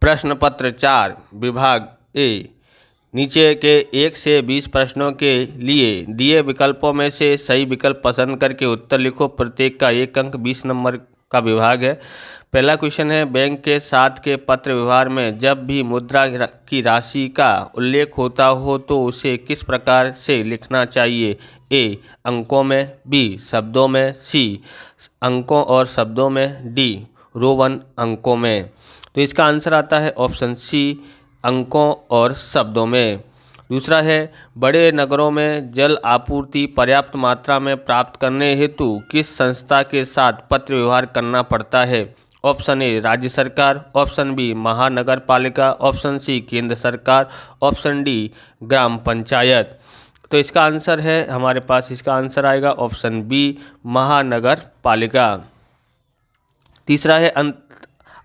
प्रश्न पत्र 4 विभाग ए। नीचे के 1 से 20 प्रश्नों के लिए दिए विकल्पों में से सही विकल्प पसंद करके उत्तर लिखो। प्रत्येक का 1 अंक 20 नंबर का विभाग है। पहला क्वेश्चन है, बैंक के साथ के पत्र व्यवहार में जब भी मुद्रा की राशि का उल्लेख होता हो तो उसे किस प्रकार से लिखना चाहिए? ए अंकों में, बी शब्दों में, सी अंकों और शब्दों में, डी रोमन अंकों में। तो इसका आंसर आता है ऑप्शन सी अंकों और शब्दों में। दूसरा है, बड़े नगरों में जल आपूर्ति पर्याप्त मात्रा में प्राप्त करने हेतु किस संस्था के साथ पत्र व्यवहार करना पड़ता है? ऑप्शन ए राज्य सरकार, ऑप्शन बी महानगर पालिका, ऑप्शन सी केंद्र सरकार, ऑप्शन डी ग्राम पंचायत। तो इसका आंसर है हमारे पास, इसका आंसर आएगा ऑप्शन बी महानगर पालिका। तीसरा है,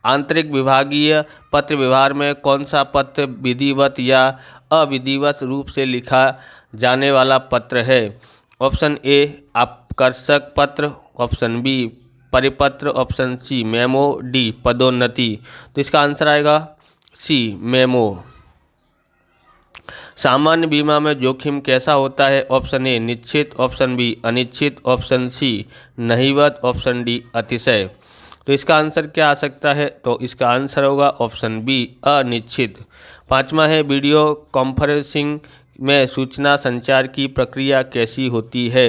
आंतरिक विभागीय पत्र व्यवहार में कौन सा पत्र विधिवत या अविधिवत रूप से लिखा जाने वाला पत्र है? ऑप्शन ए आकर्षक पत्र, ऑप्शन बी परिपत्र, ऑप्शन सी मेमो, डी पदोन्नति। तो इसका आंसर आएगा सी मेमो। सामान्य बीमा में जोखिम कैसा होता है? ऑप्शन ए निश्चित, ऑप्शन बी अनिश्चित, ऑप्शन सी नहीवत, ऑप्शन डी अतिशय। तो इसका आंसर क्या आ सकता है? तो इसका आंसर होगा ऑप्शन बी अनिश्चित। पांचवा है, वीडियो कॉन्फ्रेंसिंग में सूचना संचार की प्रक्रिया कैसी होती है?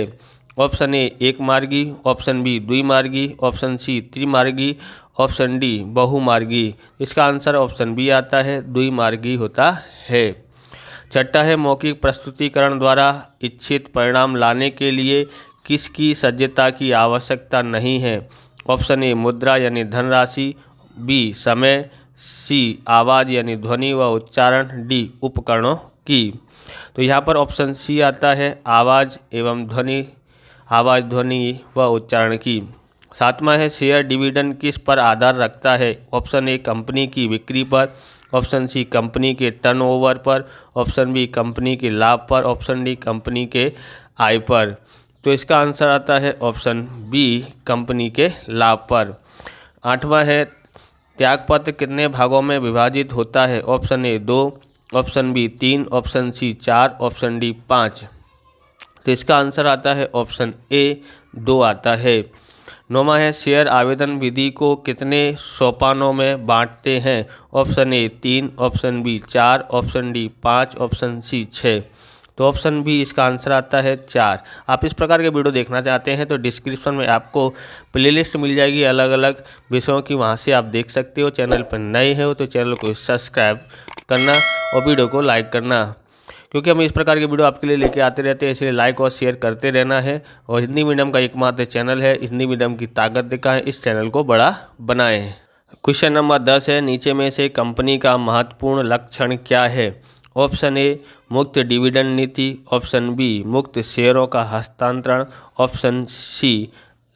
ऑप्शन ए एक मार्गी, ऑप्शन बी द्विमार्गी, ऑप्शन सी त्रिमार्गी, ऑप्शन डी बहुमार्गी। इसका आंसर ऑप्शन बी आता है, द्विमार्गी होता है। छठा है, मौखिक प्रस्तुतिकरण द्वारा इच्छित परिणाम लाने के लिए किसकी सज्जता की आवश्यकता नहीं है? ऑप्शन ए मुद्रा यानी धनराशि, बी समय, सी आवाज़ यानी ध्वनि व उच्चारण, डी उपकरणों की। तो यहाँ पर ऑप्शन सी आता है आवाज़ एवं ध्वनि, आवाज़ ध्वनि व उच्चारण की। सातवां है, शेयर डिविडेंड किस पर आधार रखता है? ऑप्शन ए कंपनी की बिक्री पर, ऑप्शन सी कंपनी के टर्नओवर पर, ऑप्शन बी कंपनी के लाभ पर, ऑप्शन डी कंपनी के आय पर। तो इसका आंसर आता है ऑप्शन बी कंपनी के लाभ पर। आठवां है, त्यागपत्र कितने भागों में विभाजित होता है? Option A 2, option B 3, option C 4, option D 5। तो इसका आंसर आता है ऑप्शन ए 2 आता है। नौवां है, शेयर आवेदन विधि को कितने सोपानों में बांटते हैं? Option A 3, option B 4, option D 5, option C 6। तो ऑप्शन बी इसका आंसर आता है 4। आप इस प्रकार के वीडियो देखना चाहते हैं तो डिस्क्रिप्शन में आपको प्लेलिस्ट मिल जाएगी अलग अलग विषयों की, वहां से आप देख सकते हो। चैनल पर नए हो तो चैनल को सब्सक्राइब करना और वीडियो को लाइक करना, क्योंकि हम इस प्रकार के वीडियो आपके लिए लेके आते रहते हैं, इसलिए लाइक और शेयर करते रहना है। और हिंदी मीडियम का एकमात्र चैनल है, हिंदी मीडियम की ताकत दिखाएं, इस चैनल को बड़ा बनाएं। क्वेश्चन नंबर 10 है, नीचे में से कंपनी का महत्वपूर्ण लक्षण क्या है? ऑप्शन ए मुक्त डिविडेंड नीति, ऑप्शन बी मुक्त शेयरों का हस्तांतरण, ऑप्शन सी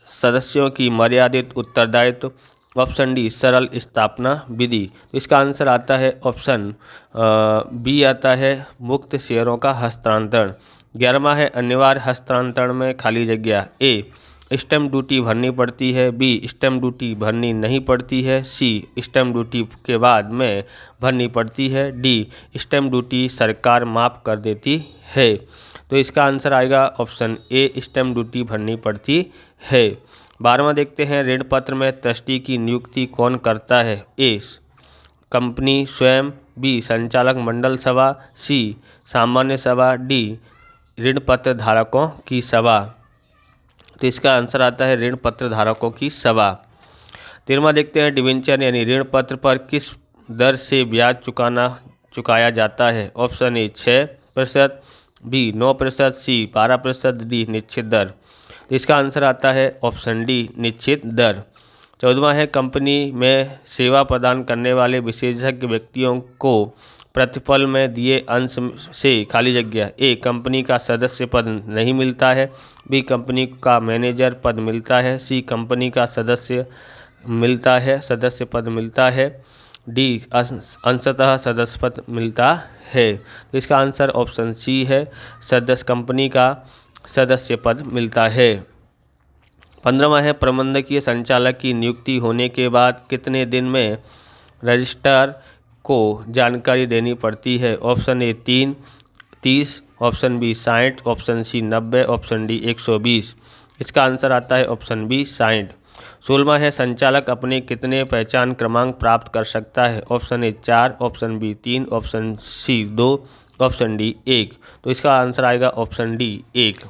सदस्यों की मर्यादित उत्तरदायित्व, ऑप्शन डी सरल स्थापना विधि। इसका आंसर आता है ऑप्शन बी आता है मुक्त शेयरों का हस्तांतरण। 11वां है, अनिवार्य हस्तांतरण में खाली जगह ए स्टैम्प ड्यूटी भरनी पड़ती है, बी स्टैम्प ड्यूटी भरनी नहीं पड़ती है, सी स्टैम्प ड्यूटी के बाद में भरनी पड़ती है, डी स्टैम्प ड्यूटी सरकार माफ़ कर देती है। तो इसका आंसर आएगा ऑप्शन ए स्टैम्प ड्यूटी भरनी पड़ती है। 12वां देखते हैं, ऋण पत्र में ट्रस्टी की नियुक्ति कौन करता है? ए कंपनी स्वयं, बी संचालक मंडल सभा, सी सामान्य सभा, डी ऋण पत्र धारकों की सभा। तो इसका आंसर आता है ऋण पत्र धारकों की सभा। 13वां देखते हैं, डिबेंचर यानी ऋण पत्र पर किस दर से ब्याज चुकाया जाता है? Option A 6%, B 9%, C 12%, D निश्चित दर। तो इसका आंसर आता है ऑप्शन डी निश्चित दर। 14वां है, कंपनी में सेवा प्रदान करने वाले विशेषज्ञ व्यक्तियों को प्रतिफल में दिए अंश से खाली जगह ए कंपनी का सदस्य पद नहीं मिलता है, बी कंपनी का मैनेजर पद मिलता है, सी कंपनी का सदस्य पद मिलता है, डी अंशतः सदस्य पद मिलता है। तो इसका आंसर ऑप्शन सी है, कंपनी का सदस्य पद मिलता है। 15वां है, प्रबंधकीय संचालक की नियुक्ति होने के बाद कितने दिन में रजिस्ट्रार को जानकारी देनी पड़ती है। Option A 30, option B 60, option C 90, option D 120। इसका आंसर आता है ऑप्शन बी 60। 16वां है संचालक अपने कितने पहचान क्रमांक प्राप्त कर सकता है। Option A 4, option B 3, option C 2, option D 1। तो इसका आंसर आएगा ऑप्शन डी 1।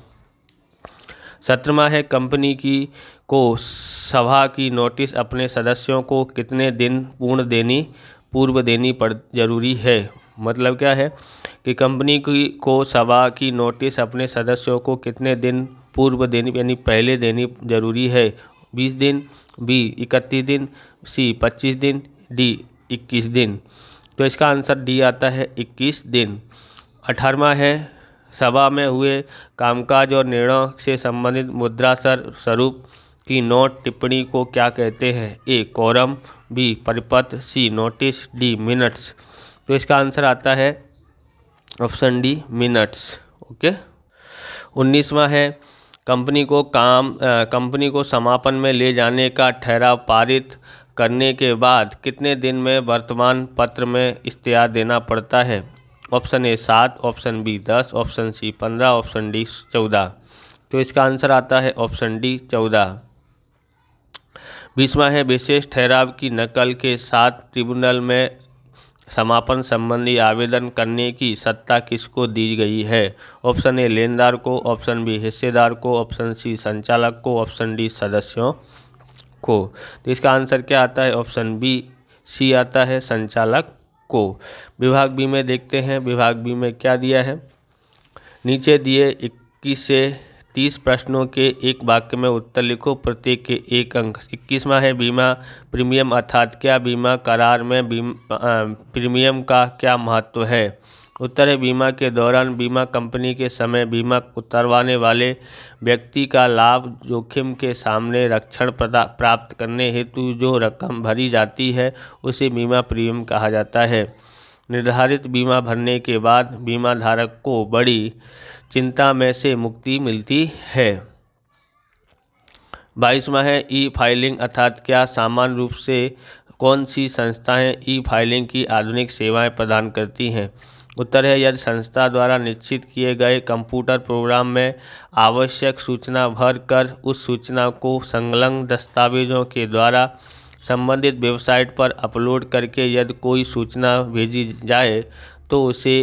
17वां है कंपनी को सभा की नोटिस अपने सदस्यों को कितने दिन पूर्व देनी जरूरी है। मतलब क्या है कि कंपनी को सभा की नोटिस अपने सदस्यों को कितने दिन पूर्व देनी यानी पहले देनी जरूरी है। 20 दिन, बी 31 दिन, सी 25 दिन, डी 21 दिन। तो इसका आंसर डी आता है 21 दिन। 18वां है सभा में हुए कामकाज और निर्णयों से संबंधित मुद्रा स्वरूप की नोट टिप्पणी को क्या कहते हैं। ए कोरम, बी परिपत्र, सी नोटिस, डी मिनट्स। तो इसका आंसर आता है ऑप्शन डी मिनट्स। ओके। 19वां है कंपनी को समापन में ले जाने का ठहराव पारित करने के बाद कितने दिन में वर्तमान पत्र में इश्तिहार देना पड़ता है। Option A 7, option B 10, option C 15, option D 14। तो इसका आंसर आता है ऑप्शन डी 14। 20वां है विशेष ठहराव की नकल के साथ ट्रिब्यूनल में समापन संबंधी आवेदन करने की सत्ता किसको दी गई है। ऑप्शन ए लेनदार को, ऑप्शन बी हिस्सेदार को, ऑप्शन सी संचालक को, ऑप्शन डी सदस्यों को। तो इसका आंसर क्या आता है ऑप्शन बी सी आता है संचालक को। विभाग बी में देखते हैं विभाग बी में क्या दिया है। नीचे दिए 21 से 30 प्रश्नों के एक वाक्य में उत्तर लिखो, प्रत्येक के 1 अंक। 21वां है बीमा प्रीमियम अर्थात क्या। बीमा करार में प्रीमियम का क्या महत्व है। उत्तर है बीमा के दौरान बीमा कंपनी के समय बीमा उतरवाने वाले व्यक्ति का लाभ जोखिम के सामने रक्षण प्राप्त करने हेतु जो रकम भरी जाती है उसे बीमा प्रीमियम कहा जाता है। निर्धारित बीमा भरने के बाद बीमा धारक को बड़ी चिंता में से मुक्ति मिलती है। 22वां है ई फाइलिंग अर्थात क्या। सामान्य रूप से कौन सी संस्थाएं ई फाइलिंग की आधुनिक सेवाएं प्रदान करती हैं। उत्तर है यदि संस्था द्वारा निश्चित किए गए कंप्यूटर प्रोग्राम में आवश्यक सूचना भर कर उस सूचना को संलग्न दस्तावेजों के द्वारा संबंधित वेबसाइट पर अपलोड करके यदि कोई सूचना भेजी जाए तो उसे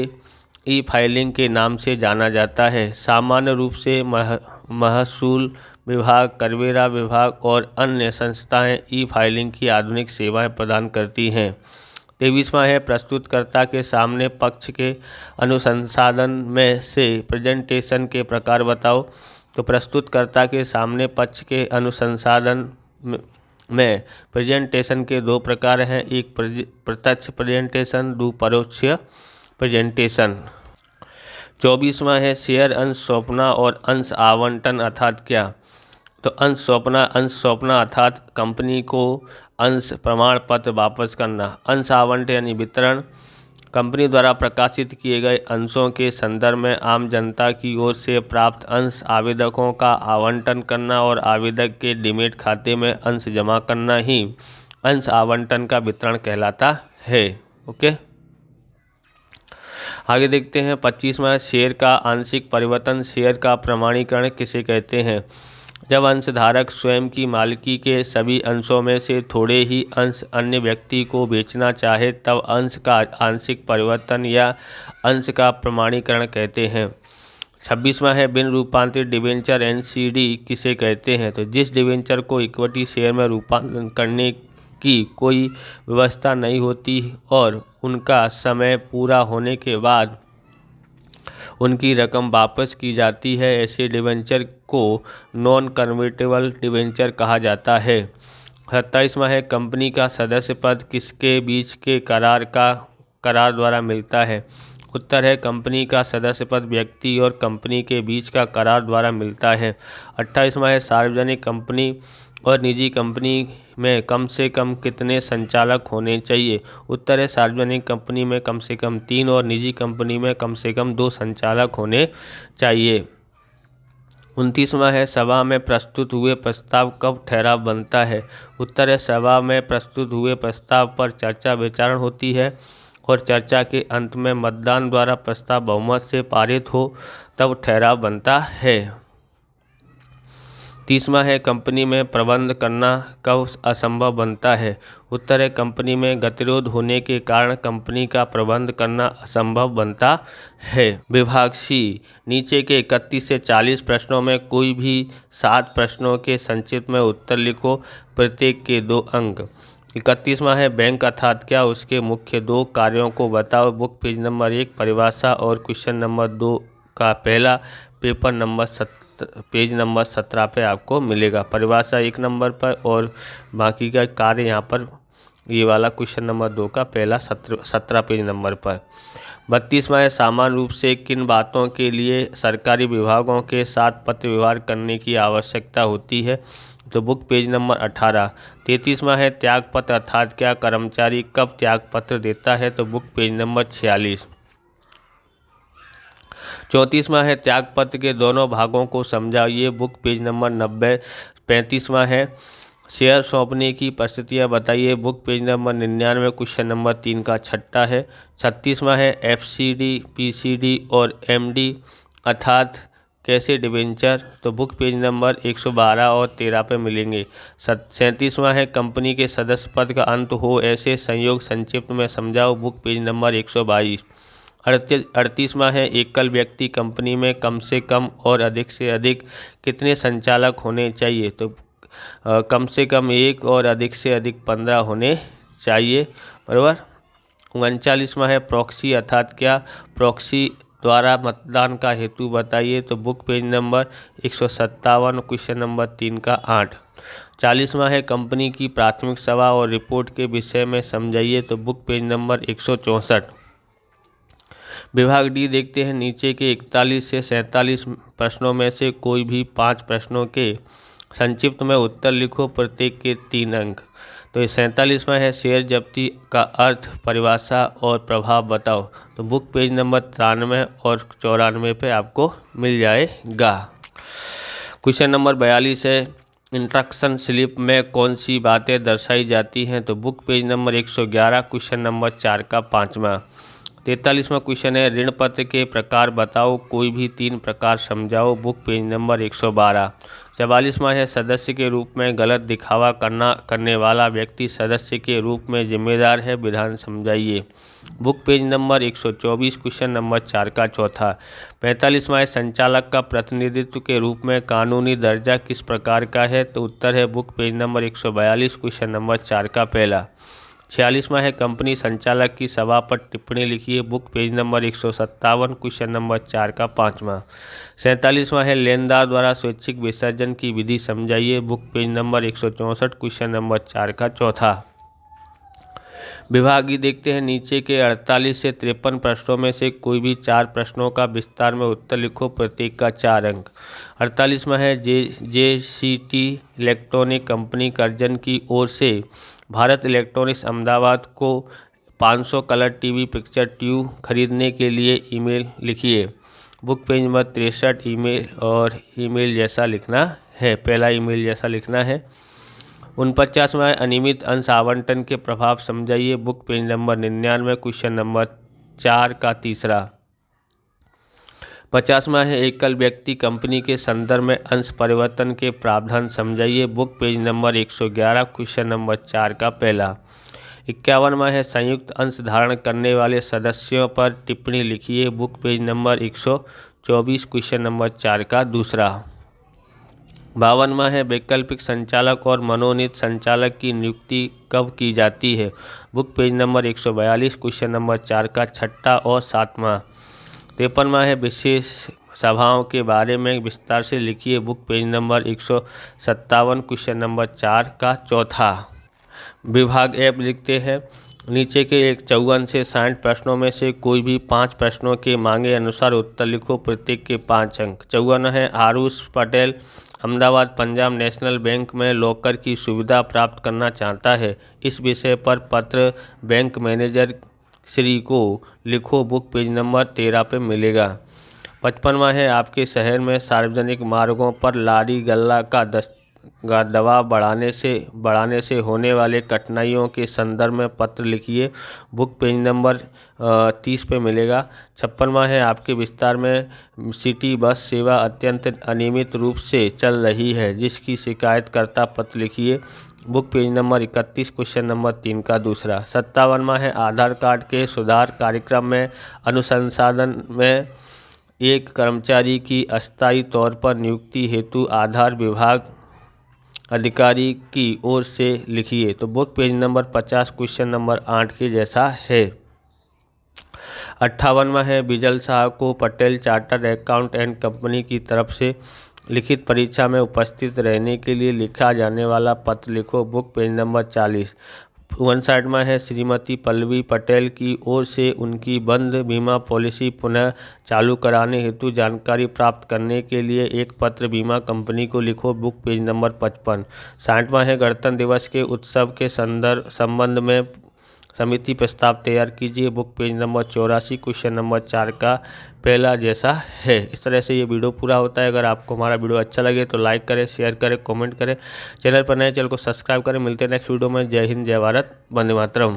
ई फाइलिंग के नाम से जाना जाता है। सामान्य रूप से महसूल विभाग, करवेरा विभाग और अन्य संस्थाएं ई फाइलिंग की आधुनिक सेवाएं प्रदान करती हैं। 23वां है प्रस्तुतकर्ता के सामने पक्ष के अनुसंधान में से प्रेजेंटेशन के प्रकार बताओ। तो प्रस्तुतकर्ता के सामने पक्ष के अनुसंधान में प्रेजेंटेशन के 2 प्रकार हैं, एक प्रत्यक्ष प्रेजेंटेशन, 2 परोक्ष प्रेजेंटेशन। 24वां है शेयर अंश सौंपना और अंश आवंटन अर्थात क्या। तो अंश सौंपना अर्थात कंपनी को अंश प्रमाण पत्र वापस करना। अंश आवंटन यानी वितरण कंपनी द्वारा प्रकाशित किए गए अंशों के संदर्भ में आम जनता की ओर से प्राप्त अंश आवेदकों का आवंटन करना और आवेदक के डीमैट खाते में अंश जमा करना ही अंश आवंटन का वितरण कहलाता है। ओके, आगे देखते हैं 25वां शेयर का आंशिक परिवर्तन। शेयर का प्रमाणीकरण किसे कहते हैं। जब अंशधारक स्वयं की मालिकी के सभी अंशों में से थोड़े ही अंश अन्य व्यक्ति को बेचना चाहे तब अंश का आंशिक परिवर्तन या अंश का प्रमाणीकरण कहते हैं। 26वां है बिन रूपांतरित डिबेंचर NCD किसे कहते हैं। तो जिस डिबेंचर को इक्विटी शेयर में रूपांतरण करने की कोई व्यवस्था नहीं होती और उनका समय पूरा होने के बाद उनकी रकम वापस की जाती है, ऐसे डिबेंचर को नॉन कन्वर्टेबल डिबेंचर कहा जाता है। 27वां है कंपनी का सदस्य पद किसके बीच के करार द्वारा मिलता है। उत्तर है कंपनी का सदस्य पद व्यक्ति और कंपनी के बीच का करार द्वारा मिलता है। 28वां है सार्वजनिक कंपनी और निजी कंपनी में कम से कम कितने संचालक होने चाहिए। उत्तर है सार्वजनिक कंपनी में कम से कम 3 और निजी कंपनी में कम से कम 2 संचालक होने चाहिए। 29वां है सभा में प्रस्तुत हुए प्रस्ताव कब ठहराव बनता है। उत्तर है सभा में प्रस्तुत हुए प्रस्ताव पर चर्चा विचारण होती है और चर्चा के अंत में मतदान द्वारा प्रस्ताव बहुमत से पारित हो तब ठहराव बनता है। 30वां है कंपनी में प्रबंध करना कब असंभव बनता है। उत्तर है कंपनी में गतिरोध होने के कारण कंपनी का प्रबंध करना असंभव बनता है। विभाग सी, नीचे के 31 से 40 प्रश्नों में कोई भी 7 प्रश्नों के संक्षिप्त में उत्तर लिखो, प्रत्येक के 2 अंक। 31वां है बैंक अर्थात क्या, उसके मुख्य 2 कार्यों को बताओ। बुक पेज नंबर 1 परिभाषा और क्वेश्चन नंबर 2 का पहला पेज नंबर 17 पे आपको मिलेगा। परिभाषा 1 नंबर पर और बाकी का कार्य यहाँ पर ये वाला क्वेश्चन नंबर 2 का पहला 17 पेज नंबर पर। 32वां है सामान्य रूप से किन बातों के लिए सरकारी विभागों के साथ पत्र व्यवहार करने की आवश्यकता होती है, तो बुक पेज नंबर 18। 33वां है त्यागपत्र अर्थात क्या, कर्मचारी कब त्यागपत्र देता है, तो बुक पेज नंबर 46। 34वां है त्यागपत्र के दोनों भागों को समझाइए, बुक पेज नंबर 90। 35वां है शेयर सौंपने की परिस्थितियाँ बताइए, book page number 99 question number 3 का छठा है। 36वां है एफसीडी, पीसीडी और एमडी अर्थात कैसे डिबेंचर, तो बुक पेज नंबर 112 और 13 पे मिलेंगे। 37वां है कंपनी के सदस्य पद का अंत हो ऐसे संयोग संक्षिप्त में समझाओ, बुक पेज नंबर 122। 38वां है एकल व्यक्ति कंपनी में कम से कम और अधिक से अधिक कितने संचालक होने चाहिए, तो कम से कम 1 और अधिक से अधिक 15 होने चाहिए, बराबर। 39वां है प्रॉक्सी अर्थात क्या, प्रॉक्सी द्वारा मतदान का हेतु बताइए, तो book page number 157 question number 3 का 8। 40वां है कंपनी की प्राथमिक सभा और रिपोर्ट के विषय में समझाइए, तो बुक पेज नंबर 164। विभाग डी देखते हैं, नीचे के 41 से 47 प्रश्नों में से कोई भी 5 प्रश्नों के संक्षिप्त में उत्तर लिखो, प्रत्येक के 3 अंक। तो ये 47वां है शेयर जब्ती का अर्थ, परिभाषा और प्रभाव बताओ, तो बुक पेज नंबर 93 और 94 पे आपको मिल जाएगा। क्वेश्चन नंबर 42 है इंस्ट्रक्शन स्लिप में कौन सी बातें दर्शाई जाती हैं, तो book page number 111 question number 4 का 5वां। 43वां क्वेश्चन है ऋण पत्र के प्रकार बताओ, कोई भी 3 प्रकार समझाओ, बुक पेज नंबर 112। 44वां है सदस्य के रूप में गलत दिखावा करने वाला व्यक्ति सदस्य के रूप में जिम्मेदार है, विधान समझाइए, book page number 124 question number 4 का चौथा। 45वां है संचालक का प्रतिनिधित्व के रूप में कानूनी दर्जा किस प्रकार का है, तो उत्तर है book page number 142 question number 4 का पहला। 46वां है कंपनी संचालक की सभा पर टिप्पणी लिखिए, book page number 157 question number 4 का 5वां। 47वां है लेनदार द्वारा स्वैच्छिक विसर्जन की विधि समझाइए, book page number 164 question number 4 का चौथा। विभागीय देखते हैं, नीचे के 48 से 53 प्रश्नों में से कोई भी 4 प्रश्नों का विस्तार में उत्तर लिखो, प्रत्येक का 4 अंक। 48वां है JCT इलेक्ट्रॉनिक कंपनी करजन की ओर से भारत इलेक्ट्रॉनिक्स अहमदाबाद को 500 कलर टीवी पिक्चर ट्यूब खरीदने के लिए ईमेल लिखिए, बुक पेज नंबर 63 ईमेल जैसा लिखना है, पहला ईमेल जैसा लिखना है। 49वां अनियमित अंश आवंटन के प्रभाव समझाइए, book page number 99 question number 4 का तीसरा। 50वां है एकल व्यक्ति कंपनी के संदर्भ में अंश परिवर्तन के प्रावधान समझाइए, book page number 111 question number 4 का पहला। 51वां है संयुक्त अंश धारण करने वाले सदस्यों पर टिप्पणी लिखिए, book page number 124 question number 4 का दूसरा। 52वां है वैकल्पिक संचालक और मनोनीत संचालक की नियुक्ति कब की जाती है, book page number 142 question number 4 का छठा और 7वां। 53वां है विशेष सभाओं के बारे में विस्तार से लिखिए, book page number 157 question number 4 का चौथा। विभाग एफ लिखते हैं, नीचे के 54 से 60 प्रश्नों में से कोई भी 5 प्रश्नों के मांगे अनुसार उत्तर लिखो, प्रत्येक के 5 अंक। 54 है आरुष पटेल अहमदाबाद पंजाब नेशनल बैंक में लॉकर की सुविधा प्राप्त करना चाहता है, इस विषय पर पत्र बैंक मैनेजर श्री को लिखो, बुक पेज नंबर 13 पे मिलेगा। 55वां है आपके शहर में सार्वजनिक मार्गों पर लारी गल्ला का दबाव बढ़ाने से होने वाले कठिनाइयों के संदर्भ में पत्र लिखिए। बुक पेज नंबर 30 पे मिलेगा। 56वां है आपके विस्तार में सिटी बस सेवा अत्यंत अनियमित रूप से चल रही है, जिसकी शिकायत करता पत्र लिखिए। Book page number 31 question number 3 का दूसरा। 57वां है आधार कार्ड के सुधार कार्यक्रम में अनुसंधान में एक कर्मचारी की अस्थायी तौर पर नियुक्ति हेतु आधार विभाग अधिकारी की ओर से लिखिए। तो book page number 50 question number 8 के जैसा है। 58वां है बिजल साहब को Patel chartered account and company की तरफ से लिखित परीक्षा में उपस्थित रहने के लिए लिखा जाने वाला पत्र लिखो। Book page number 40। 59वां है श्रीमती पल्लवी पटेल की ओर से उनकी बंद बीमा पॉलिसी पुनः चालू कराने हेतु जानकारी प्राप्त करने के लिए एक पत्र बीमा कंपनी को लिखो। Book page number 55। 60वां है गणतंत्र दिवस के उत्सव के संबंध में समिति प्रस्ताव तैयार कीजिए। Book page number 84 question number 4 का पहला जैसा है। इस तरह से ये वीडियो पूरा होता है। अगर आपको हमारा वीडियो अच्छा लगे तो लाइक करें, शेयर करें, कमेंट करें। चैनल पर नए चैनल को सब्सक्राइब करें। मिलते हैं नेक्स्ट वीडियो में। जय हिंद, जय भारत, वंदे मातरम।